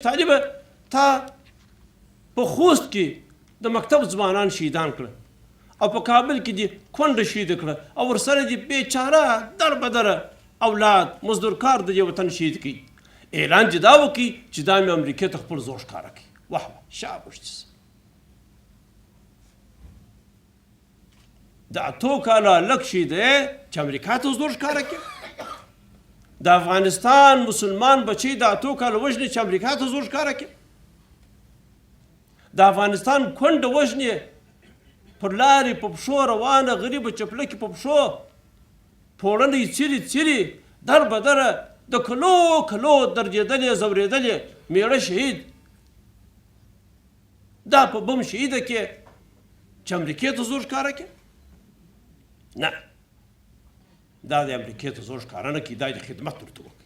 طالبه تا په خوست کې د مکتب ځوانان شهیدان کړه او په کابل کې دې کونډه شهید کړه او ورسره دې بیچاره در بدره اولاد مزدور کار د دې وطن شهید کړي اعلان دې دا وکړي چې دا مې امریکې ته خپل زور ښکاره کړي واه شابوش د اتو کاله لږ شهید دی چې امریکا ته زور ښکاره کړي د افغانستان مسلمان بچی د اتو کاله وژني چې امریکا ته زور ښکاره کړي د افغانستان کونډه وژني پر لارې په پښو روانه غریبه چپلکې په پښو پوړنۍ څیرې در بدره د کلو درجېدلې ځورېدلې میړه شهید دا په بم شهیده کې چې امریکې ته زور ښکاره کړي نه دا د امریکې ته زور ښکاره نه کړي دا د خدمت ورته وکړي